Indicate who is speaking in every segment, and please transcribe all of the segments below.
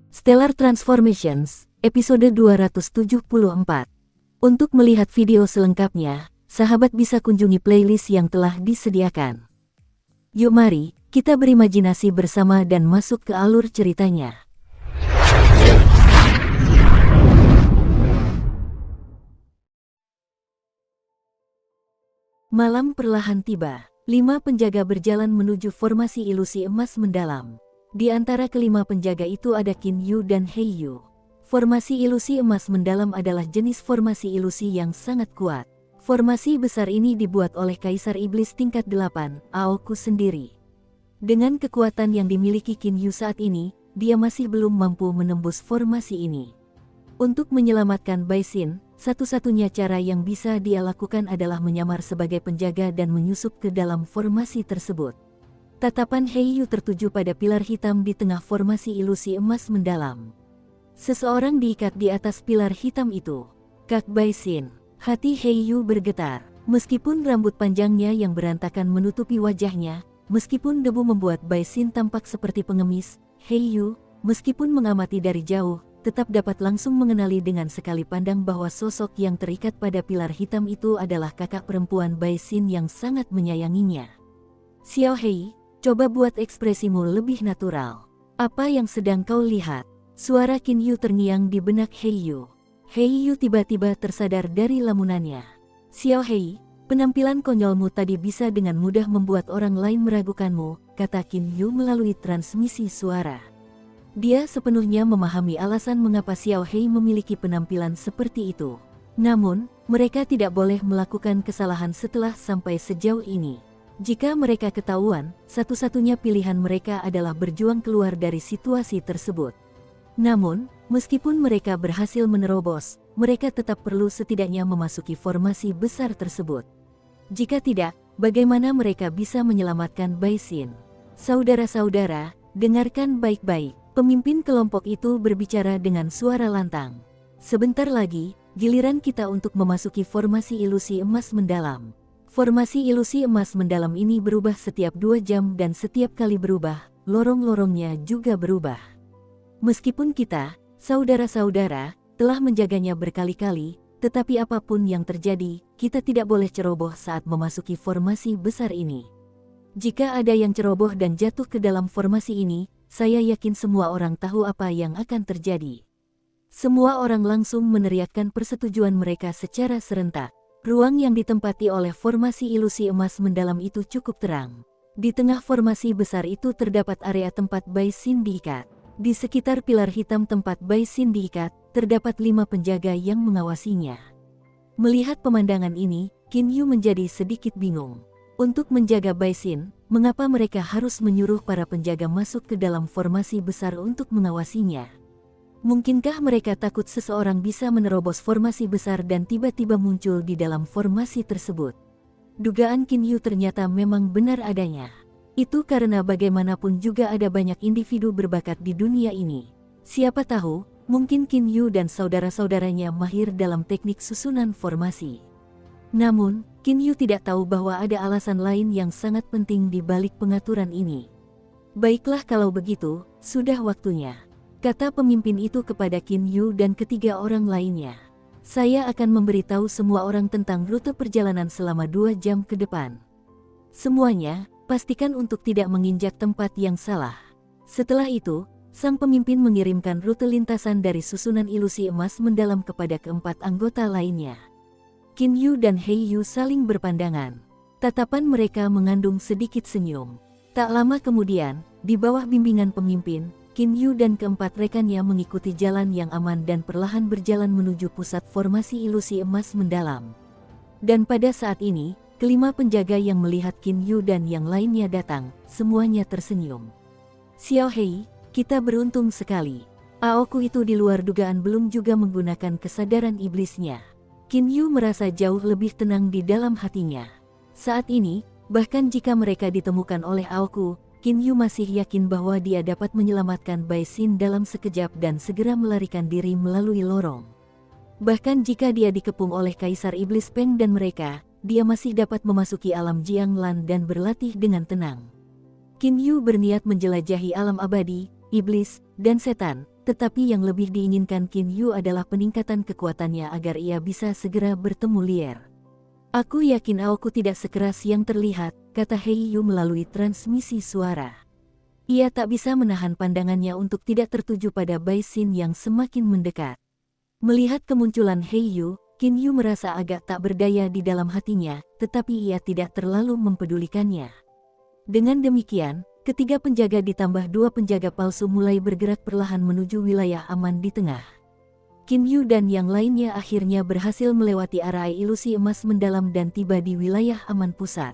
Speaker 1: Stellar Transformations, episode 274. Untuk melihat video selengkapnya, sahabat bisa kunjungi playlist yang telah disediakan. Yuk mari, kita berimajinasi bersama dan masuk ke alur ceritanya. Malam perlahan tiba. 5 penjaga berjalan menuju formasi ilusi emas mendalam. Di antara kelima penjaga itu ada Qin Yu dan He Yu. Formasi ilusi emas mendalam adalah jenis formasi ilusi yang sangat kuat. Formasi besar ini dibuat oleh Kaisar Iblis tingkat 8, Aoku sendiri. Dengan kekuatan yang dimiliki Qin Yu saat ini, dia masih belum mampu menembus formasi ini. Untuk menyelamatkan Bai Xin, satu-satunya cara yang bisa dia lakukan adalah menyamar sebagai penjaga dan menyusup ke dalam formasi tersebut. Tatapan He Yu tertuju pada pilar hitam di tengah formasi ilusi emas mendalam. Seseorang diikat di atas pilar hitam itu. Kak Bai Xin. Hati He Yu bergetar. Meskipun rambut panjangnya yang berantakan menutupi wajahnya, meskipun debu membuat Bai Xin tampak seperti pengemis, He Yu, meskipun mengamati dari jauh, tetap dapat langsung mengenali dengan sekali pandang bahwa sosok yang terikat pada pilar hitam itu adalah kakak perempuan Bai Xin yang sangat menyayanginya. Xiao Hei, coba buat ekspresimu lebih natural. Apa yang sedang kau lihat? Suara Qin Yu terngiang di benak He Yu. He Yu tiba-tiba tersadar dari lamunannya. Xiao Hei, penampilan konyolmu tadi bisa dengan mudah membuat orang lain meragukanmu, kata Qin Yu melalui transmisi suara. Dia sepenuhnya memahami alasan mengapa Xiao Hei memiliki penampilan seperti itu. Namun, mereka tidak boleh melakukan kesalahan setelah sampai sejauh ini. Jika mereka ketahuan, satu-satunya pilihan mereka adalah berjuang keluar dari situasi tersebut. Namun, meskipun mereka berhasil menerobos, mereka tetap perlu setidaknya memasuki formasi besar tersebut. Jika tidak, bagaimana mereka bisa menyelamatkan Bai Xin? Saudara-saudara, dengarkan baik-baik. Pemimpin kelompok itu berbicara dengan suara lantang. Sebentar lagi, giliran kita untuk memasuki formasi ilusi emas mendalam. Formasi ilusi emas mendalam ini berubah setiap 2 jam dan setiap kali berubah, lorong-lorongnya juga berubah. Meskipun kita, saudara-saudara, telah menjaganya berkali-kali, tetapi apapun yang terjadi, kita tidak boleh ceroboh saat memasuki formasi besar ini. Jika ada yang ceroboh dan jatuh ke dalam formasi ini, saya yakin semua orang tahu apa yang akan terjadi. Semua orang langsung meneriakkan persetujuan mereka secara serentak. Ruang yang ditempati oleh formasi ilusi emas mendalam itu cukup terang. Di tengah formasi besar itu terdapat area tempat Bai Xin diikat. Di sekitar pilar hitam tempat Bai Xin diikat, terdapat 5 penjaga yang mengawasinya. Melihat pemandangan ini, Qin Yu menjadi sedikit bingung. Untuk menjaga Bai Xin, mengapa mereka harus menyuruh para penjaga masuk ke dalam formasi besar untuk mengawasinya? Mungkinkah mereka takut seseorang bisa menerobos formasi besar dan tiba-tiba muncul di dalam formasi tersebut? Dugaan Qin Yu ternyata memang benar adanya. Itu karena bagaimanapun juga ada banyak individu berbakat di dunia ini. Siapa tahu, mungkin Qin Yu dan saudara-saudaranya mahir dalam teknik susunan formasi. Namun, Qin Yu tidak tahu bahwa ada alasan lain yang sangat penting di balik pengaturan ini. Baiklah kalau begitu, sudah waktunya, kata pemimpin itu kepada Qin Yu dan ketiga orang lainnya. Saya akan memberitahu semua orang tentang rute perjalanan selama 2 jam ke depan. Semuanya, pastikan untuk tidak menginjak tempat yang salah. Setelah itu, sang pemimpin mengirimkan rute lintasan dari susunan ilusi emas mendalam kepada keempat anggota lainnya. Qin Yu dan He Yu saling berpandangan. Tatapan mereka mengandung sedikit senyum. Tak lama kemudian, di bawah bimbingan pemimpin, Qin Yu dan keempat rekannya mengikuti jalan yang aman dan perlahan berjalan menuju pusat formasi ilusi emas mendalam. Dan pada saat ini, kelima penjaga yang melihat Qin Yu dan yang lainnya datang, semuanya tersenyum. Xiao Hei, kita beruntung sekali. Aoku itu di luar dugaan belum juga menggunakan kesadaran iblisnya. Qin Yu merasa jauh lebih tenang di dalam hatinya. Saat ini, bahkan jika mereka ditemukan oleh Aoku, Qin Yu masih yakin bahwa dia dapat menyelamatkan Bai Xin dalam sekejap dan segera melarikan diri melalui lorong. Bahkan jika dia dikepung oleh Kaisar Iblis Peng dan mereka, dia masih dapat memasuki alam Jianglan dan berlatih dengan tenang. Qin Yu berniat menjelajahi alam abadi, iblis, dan setan, tetapi yang lebih diinginkan Qin Yu adalah peningkatan kekuatannya agar ia bisa segera bertemu Lier. Aku yakin Aoku tidak sekeras yang terlihat, kata Hei Yu melalui transmisi suara. Ia tak bisa menahan pandangannya untuk tidak tertuju pada Bai Xin yang semakin mendekat. Melihat kemunculan Hei Yu, Qin Yu merasa agak tak berdaya di dalam hatinya, tetapi ia tidak terlalu mempedulikannya. Dengan demikian, ketiga penjaga ditambah 2 penjaga palsu mulai bergerak perlahan menuju wilayah aman di tengah. Qin Yu dan yang lainnya akhirnya berhasil melewati area ilusi emas mendalam dan tiba di wilayah aman pusat.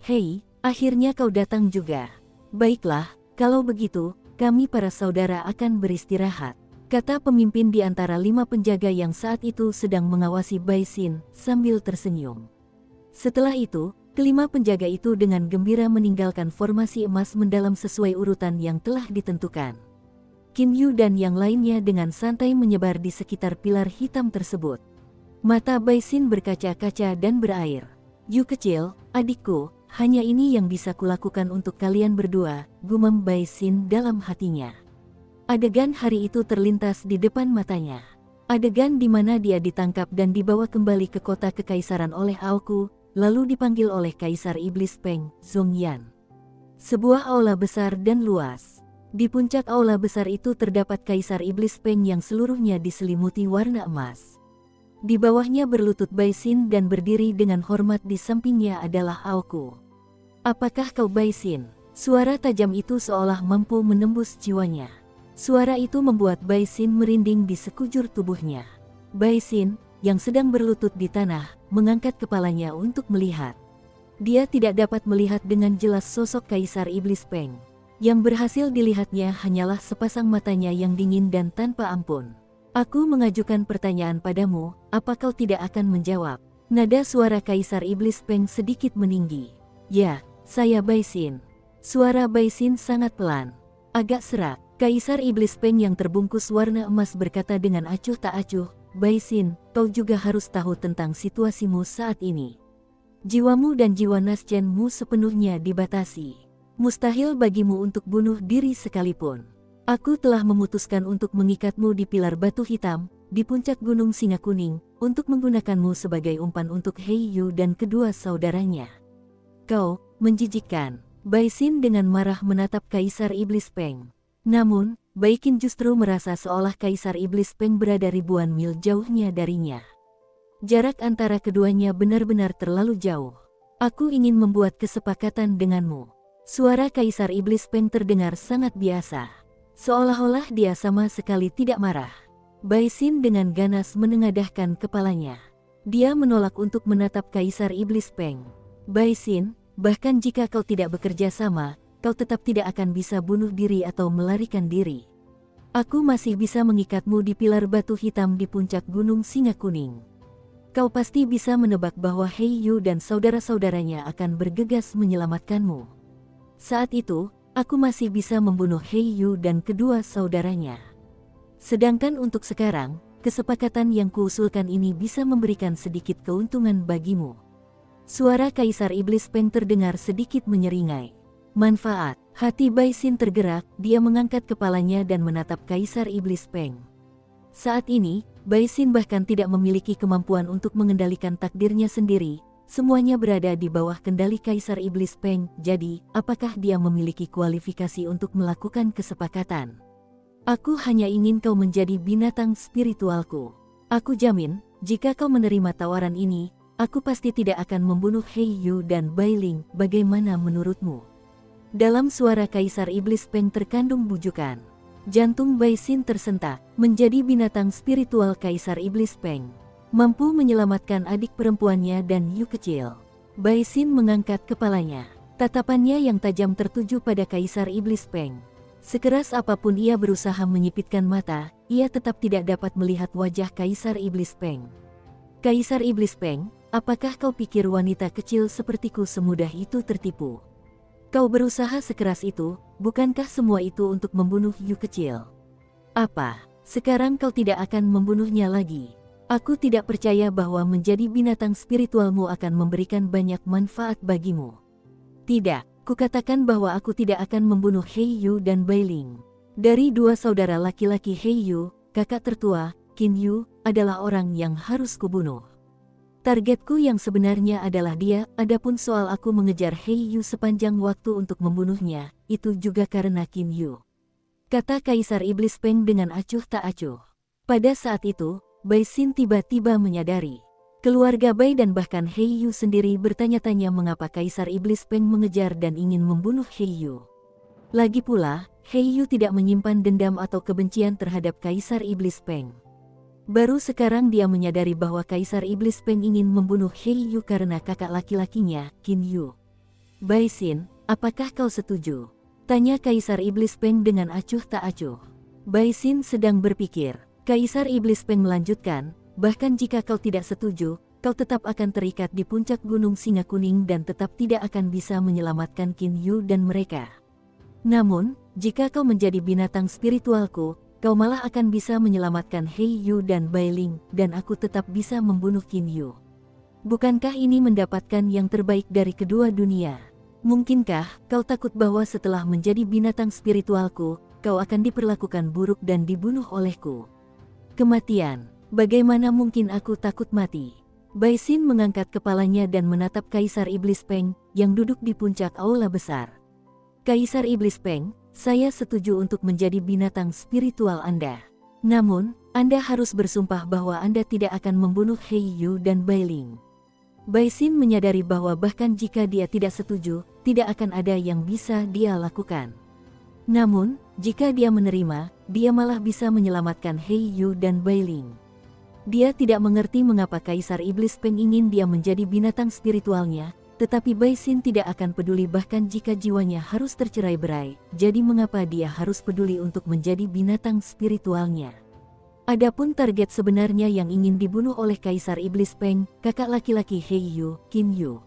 Speaker 1: Hei, akhirnya kau datang juga. Baiklah, kalau begitu, kami para saudara akan beristirahat, kata pemimpin di antara 5 penjaga yang saat itu sedang mengawasi Bai Xin sambil tersenyum. Setelah itu, kelima penjaga itu dengan gembira meninggalkan formasi emas mendalam sesuai urutan yang telah ditentukan. Qin Yu dan yang lainnya dengan santai menyebar di sekitar pilar hitam tersebut. Mata Bai Xin berkaca-kaca dan berair. Yu kecil, adikku, hanya ini yang bisa kulakukan untuk kalian berdua, gumam Bai Xin dalam hatinya. Adegan hari itu terlintas di depan matanya. Adegan di mana dia ditangkap dan dibawa kembali ke kota kekaisaran oleh Aoku, lalu dipanggil oleh Kaisar Iblis Peng, Zhongyan. Sebuah aula besar dan luas. Di puncak aula besar itu terdapat Kaisar Iblis Peng yang seluruhnya diselimuti warna emas. Di bawahnya berlutut Bai Xin dan berdiri dengan hormat di sampingnya adalah Aoku. Apakah kau Bai Xin? Suara tajam itu seolah mampu menembus jiwanya. Suara itu membuat Bai Xin merinding di sekujur tubuhnya. Bai Xin, yang sedang berlutut di tanah, mengangkat kepalanya untuk melihat. Dia tidak dapat melihat dengan jelas sosok Kaisar Iblis Peng. Yang berhasil dilihatnya hanyalah sepasang matanya yang dingin dan tanpa ampun. Aku mengajukan pertanyaan padamu, apa kau tidak akan menjawab? Nada suara Kaisar Iblis Peng sedikit meninggi. Ya, saya Bai Xin. Suara Bai Xin sangat pelan, agak serak. Kaisar Iblis Peng yang terbungkus warna emas berkata dengan acuh tak acuh, Bai Xin, kau juga harus tahu tentang situasimu saat ini. Jiwamu dan jiwa Naschenmu sepenuhnya dibatasi. Mustahil bagimu untuk bunuh diri sekalipun. Aku telah memutuskan untuk mengikatmu di pilar batu hitam, di puncak gunung singa kuning, untuk menggunakanmu sebagai umpan untuk Hei Yu dan kedua saudaranya. Kau, menjijikkan. Bai Xin dengan marah menatap Kaisar Iblis Peng. Namun, Bai Qin justru merasa seolah Kaisar Iblis Peng berada ribuan mil jauhnya darinya. Jarak antara keduanya benar-benar terlalu jauh. Aku ingin membuat kesepakatan denganmu. Suara Kaisar Iblis Peng terdengar sangat biasa. Seolah-olah dia sama sekali tidak marah. Bai Xin dengan ganas menengadahkan kepalanya. Dia menolak untuk menatap Kaisar Iblis Peng. Bai Xin, bahkan jika kau tidak bekerja sama, kau tetap tidak akan bisa bunuh diri atau melarikan diri. Aku masih bisa mengikatmu di pilar batu hitam di puncak gunung singa kuning. Kau pasti bisa menebak bahwa Hei Yu dan saudara-saudaranya akan bergegas menyelamatkanmu. Saat itu, aku masih bisa membunuh Hei Yu dan kedua saudaranya. Sedangkan untuk sekarang, kesepakatan yang kuusulkan ini bisa memberikan sedikit keuntungan bagimu. Suara Kaisar Iblis Peng terdengar sedikit menyeringai. Manfaat. Hati Bai Xin tergerak, dia mengangkat kepalanya dan menatap Kaisar Iblis Peng. Saat ini, Bai Xin bahkan tidak memiliki kemampuan untuk mengendalikan takdirnya sendiri. Semuanya berada di bawah kendali Kaisar Iblis Peng, jadi, apakah dia memiliki kualifikasi untuk melakukan kesepakatan? Aku hanya ingin kau menjadi binatang spiritualku. Aku jamin, jika kau menerima tawaran ini, aku pasti tidak akan membunuh Hei Yu dan Bai Ling. Bagaimana menurutmu? Dalam suara Kaisar Iblis Peng terkandung bujukan. Jantung Bai Xin tersentak. Menjadi binatang spiritual Kaisar Iblis Peng, mampu menyelamatkan adik perempuannya dan Yu kecil. Bai Xin mengangkat kepalanya. Tatapannya yang tajam tertuju pada Kaisar Iblis Peng. Sekeras apapun ia berusaha menyipitkan mata, ia tetap tidak dapat melihat wajah Kaisar Iblis Peng. Kaisar Iblis Peng, apakah kau pikir wanita kecil sepertiku semudah itu tertipu? Kau berusaha sekeras itu, bukankah semua itu untuk membunuh Yu kecil? Apa, sekarang kau tidak akan membunuhnya lagi? Aku tidak percaya bahwa menjadi binatang spiritualmu akan memberikan banyak manfaat bagimu. Tidak, kukatakan bahwa aku tidak akan membunuh Hei Yu dan Bai Ling. Dari dua saudara laki-laki Heiyu, kakak tertua, Qin Yu, adalah orang yang harus kubunuh. Targetku yang sebenarnya adalah dia, adapun soal aku mengejar Heiyu sepanjang waktu untuk membunuhnya, itu juga karena Qin Yu. Kata Kaisar Iblis Peng dengan acuh tak acuh. Pada saat itu, Bai Xin tiba-tiba menyadari. Keluarga Bai dan bahkan Heiyu sendiri bertanya-tanya mengapa Kaisar Iblis Peng mengejar dan ingin membunuh Heiyu. Lagi pula, Heiyu tidak menyimpan dendam atau kebencian terhadap Kaisar Iblis Peng. Baru sekarang dia menyadari bahwa Kaisar Iblis Peng ingin membunuh Heiyu karena kakak laki-lakinya, Qin Yu. Bai Xin, apakah kau setuju? Tanya Kaisar Iblis Peng dengan acuh tak acuh. Bai Xin sedang berpikir. Kaisar Iblis Peng melanjutkan, bahkan jika kau tidak setuju, kau tetap akan terikat di puncak Gunung Singa Kuning dan tetap tidak akan bisa menyelamatkan Qin Yu dan mereka. Namun, jika kau menjadi binatang spiritualku, kau malah akan bisa menyelamatkan Heiyu dan Bai Ling, dan aku tetap bisa membunuh Qin Yu. Bukankah ini mendapatkan yang terbaik dari kedua dunia? Mungkinkah kau takut bahwa setelah menjadi binatang spiritualku, kau akan diperlakukan buruk dan dibunuh olehku? Kematian, bagaimana mungkin aku takut mati? Bai Xin mengangkat kepalanya dan menatap Kaisar Iblis Peng, yang duduk di puncak aula besar. Kaisar Iblis Peng, saya setuju untuk menjadi binatang spiritual Anda. Namun, Anda harus bersumpah bahwa Anda tidak akan membunuh Heiyu dan Bai Ling. Bai Xin menyadari bahwa bahkan jika dia tidak setuju, tidak akan ada yang bisa dia lakukan. Namun, jika dia menerima, dia malah bisa menyelamatkan Heiyu dan Bai Ling. Dia tidak mengerti mengapa Kaisar Iblis Peng ingin dia menjadi binatang spiritualnya, tetapi Bai Xin tidak akan peduli bahkan jika jiwanya harus tercerai-berai, jadi mengapa dia harus peduli untuk menjadi binatang spiritualnya? Adapun target sebenarnya yang ingin dibunuh oleh Kaisar Iblis Peng, kakak laki-laki Heiyu, Qin Yu.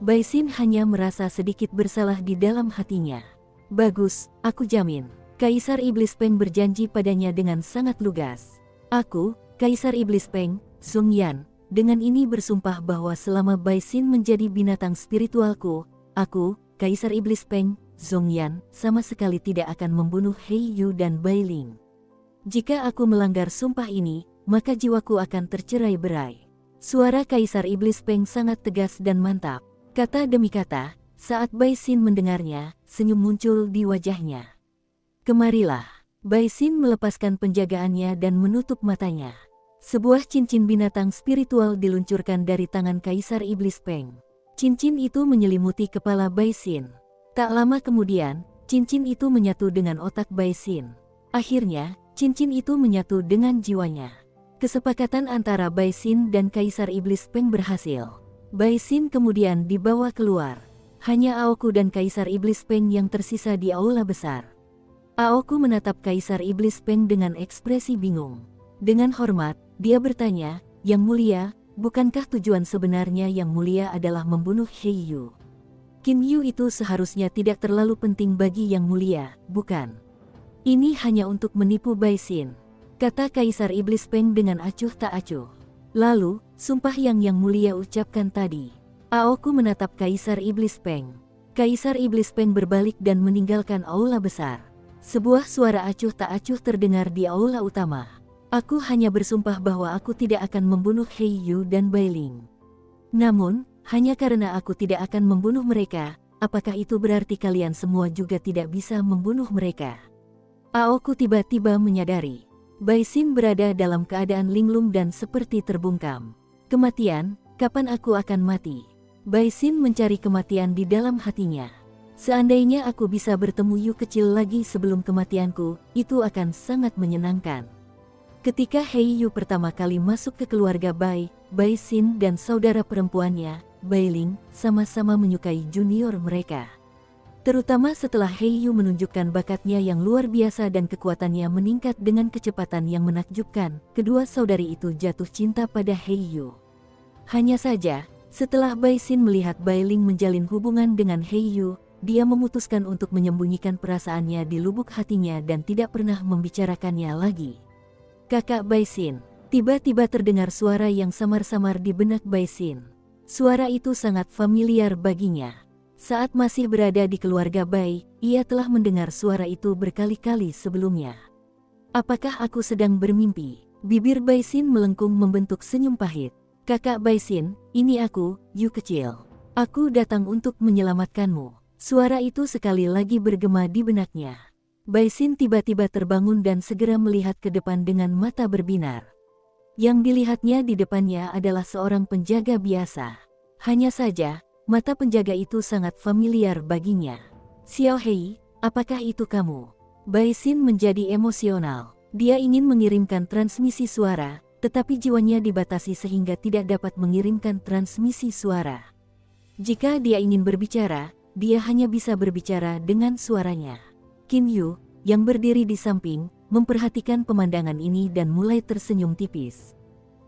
Speaker 1: Bai Xin hanya merasa sedikit bersalah di dalam hatinya. Bagus, aku jamin. Kaisar Iblis Peng berjanji padanya dengan sangat lugas. Aku, Kaisar Iblis Peng, Song Yan, dengan ini bersumpah bahwa selama Bai Xin menjadi binatang spiritualku, aku, Kaisar Iblis Peng, Song Yan, sama sekali tidak akan membunuh Heiyu dan Bai Ling. Jika aku melanggar sumpah ini, maka jiwaku akan tercerai-berai. Suara Kaisar Iblis Peng sangat tegas dan mantap. Kata demi kata, saat Bai Xin mendengarnya, senyum muncul di wajahnya. Kemarilah. Bai Xin melepaskan penjagaannya dan menutup matanya. Sebuah cincin binatang spiritual diluncurkan dari tangan Kaisar Iblis Peng. Cincin itu menyelimuti kepala Bai Xin. Tak lama kemudian, cincin itu menyatu dengan otak Bai Xin. Akhirnya, cincin itu menyatu dengan jiwanya. Kesepakatan antara Bai Xin dan Kaisar Iblis Peng berhasil. Bai Xin kemudian dibawa keluar. Hanya Aoku dan Kaisar Iblis Peng yang tersisa di aula besar. Aoku menatap Kaisar Iblis Peng dengan ekspresi bingung. Dengan hormat, dia bertanya, "Yang mulia, bukankah tujuan sebenarnya Yang mulia adalah membunuh Heiyu? Qin Yu itu seharusnya tidak terlalu penting bagi Yang mulia, bukan? Ini hanya untuk menipu Bai Xin," kata Kaisar Iblis Peng dengan acuh tak acuh. Lalu, sumpah yang mulia ucapkan tadi. Aoku menatap Kaisar Iblis Peng. Kaisar Iblis Peng berbalik dan meninggalkan aula besar. Sebuah suara acuh tak acuh terdengar di aula utama. "Aku hanya bersumpah bahwa aku tidak akan membunuh Heiyu dan Bai Ling. Namun, hanya karena aku tidak akan membunuh mereka, apakah itu berarti kalian semua juga tidak bisa membunuh mereka?" Aoku tiba-tiba menyadari. Bai Xin berada dalam keadaan linglung dan seperti terbungkam. Kematian, kapan aku akan mati? Bai Xin mencari kematian di dalam hatinya. Seandainya aku bisa bertemu Yu kecil lagi sebelum kematianku, itu akan sangat menyenangkan. Ketika Heiyu pertama kali masuk ke keluarga Bai Xin dan saudara perempuannya, Bai Ling, sama-sama menyukai junior mereka. Terutama setelah Heiyu menunjukkan bakatnya yang luar biasa dan kekuatannya meningkat dengan kecepatan yang menakjubkan, kedua saudari itu jatuh cinta pada Heiyu. Hanya saja, setelah Bai Xin melihat Bai Ling menjalin hubungan dengan Heiyu, dia memutuskan untuk menyembunyikan perasaannya di lubuk hatinya dan tidak pernah membicarakannya lagi. "Kakak Bai Xin." Tiba-tiba terdengar suara yang samar-samar di benak Bai Xin. Suara itu sangat familiar baginya. Saat masih berada di keluarga Bai ia telah mendengar suara itu berkali-kali sebelumnya. Apakah aku sedang bermimpi? Bibir Baisin melengkung membentuk senyum pahit. Kakak Baisin, ini aku, Yu kecil. Aku datang untuk menyelamatkanmu. Suara itu sekali lagi bergema di benaknya. Baisin tiba-tiba terbangun dan segera melihat ke depan dengan mata berbinar. Yang dilihatnya di depannya adalah seorang penjaga biasa. Hanya saja, mata penjaga itu sangat familiar baginya. Xiao Hei, apakah itu kamu? Baisin menjadi emosional. Dia ingin mengirimkan transmisi suara, tetapi jiwanya dibatasi sehingga tidak dapat mengirimkan transmisi suara. Jika dia ingin berbicara, dia hanya bisa berbicara dengan suaranya. Qin Yu, yang berdiri di samping, memperhatikan pemandangan ini dan mulai tersenyum tipis.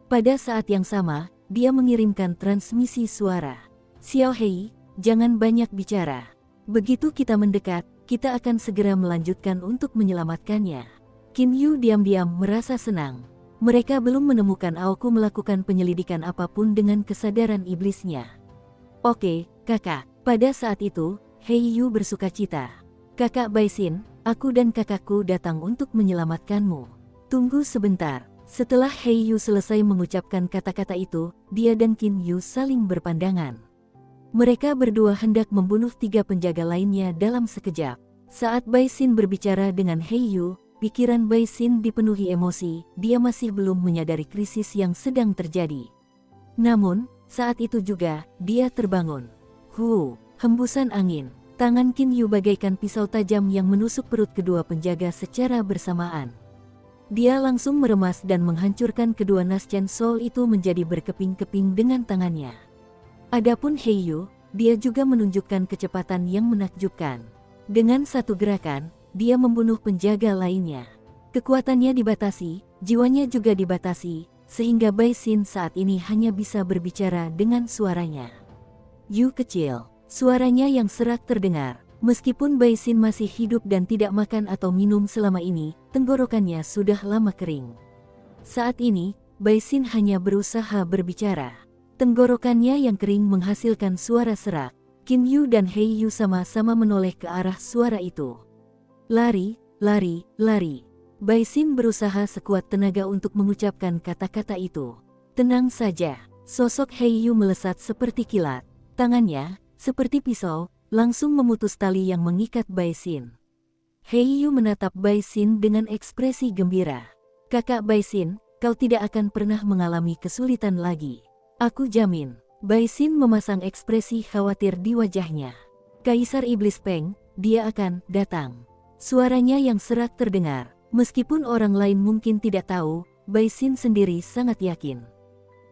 Speaker 1: Pada saat yang sama, dia mengirimkan transmisi suara. Xiao Hei, jangan banyak bicara. Begitu kita mendekat, kita akan segera melanjutkan untuk menyelamatkannya. Qin Yu diam-diam merasa senang. Mereka belum menemukan Aoku melakukan penyelidikan apapun dengan kesadaran iblisnya. Oke, kakak. Pada saat itu, Hei Yu bersukacita. Kakak Baisin, aku dan kakakku datang untuk menyelamatkanmu. Tunggu sebentar. Setelah Hei Yu selesai mengucapkan kata-kata itu, dia dan Qin Yu saling berpandangan. Mereka berdua hendak membunuh 3 penjaga lainnya dalam sekejap. Saat Baisin berbicara dengan Hei Yu, pikiran Baisin dipenuhi emosi, dia masih belum menyadari krisis yang sedang terjadi. Namun, saat itu juga, dia terbangun. Hembusan angin. Tangan Qin Yu bagaikan pisau tajam yang menusuk perut kedua penjaga secara bersamaan. Dia langsung meremas dan menghancurkan kedua Naschen Soul itu menjadi berkeping-keping dengan tangannya. Adapun Hei Yu, dia juga menunjukkan kecepatan yang menakjubkan. Dengan satu gerakan, dia membunuh penjaga lainnya. Kekuatannya dibatasi, jiwanya juga dibatasi, sehingga Baisin saat ini hanya bisa berbicara dengan suaranya. Yu kecil, suaranya yang serak terdengar. Meskipun Baisin masih hidup dan tidak makan atau minum selama ini, tenggorokannya sudah lama kering. Saat ini, Baisin hanya berusaha berbicara. Tenggorokannya yang kering menghasilkan suara serak. Qin Yu dan Hei Yu sama-sama menoleh ke arah suara itu. Lari, lari, lari. Baisin berusaha sekuat tenaga untuk mengucapkan kata-kata itu. Tenang saja. Sosok Hei Yu melesat seperti kilat. Tangannya, seperti pisau, langsung memutus tali yang mengikat Baisin. Hei Yu menatap Baisin dengan ekspresi gembira. Kakak Baisin, kau tidak akan pernah mengalami kesulitan lagi. Aku jamin. Baisin memasang ekspresi khawatir di wajahnya. Kaisar Iblis Peng, dia akan datang. Suaranya yang serak terdengar. Meskipun orang lain mungkin tidak tahu, Baisin sendiri sangat yakin.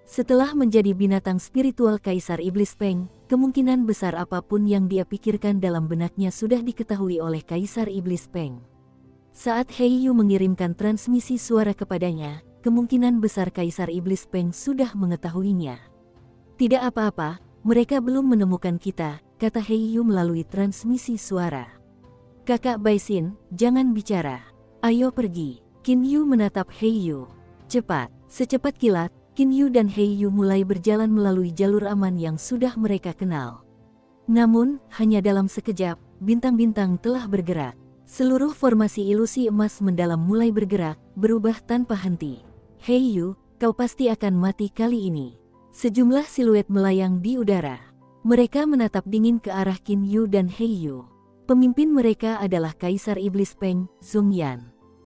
Speaker 1: Setelah menjadi binatang spiritual Kaisar Iblis Peng, kemungkinan besar apapun yang dia pikirkan dalam benaknya sudah diketahui oleh Kaisar Iblis Peng. Saat Hei Yu mengirimkan transmisi suara kepadanya, kemungkinan besar Kaisar Iblis Peng sudah mengetahuinya. Tidak apa-apa, mereka belum menemukan kita, kata Hei Yu melalui transmisi suara. Kakak Baisin, jangan bicara. Ayo pergi. Qin Yu menatap Hei Yu. Cepat, secepat kilat, Qin Yu dan Hei Yu mulai berjalan melalui jalur aman yang sudah mereka kenal. Namun, hanya dalam sekejap, bintang-bintang telah bergerak. Seluruh formasi ilusi emas mendalam mulai bergerak, berubah tanpa henti. Hei Yu, kau pasti akan mati kali ini. Sejumlah siluet melayang di udara. Mereka menatap dingin ke arah Qin Yu dan Hei Yu. Pemimpin mereka adalah Kaisar Iblis Peng, Zhong Yan.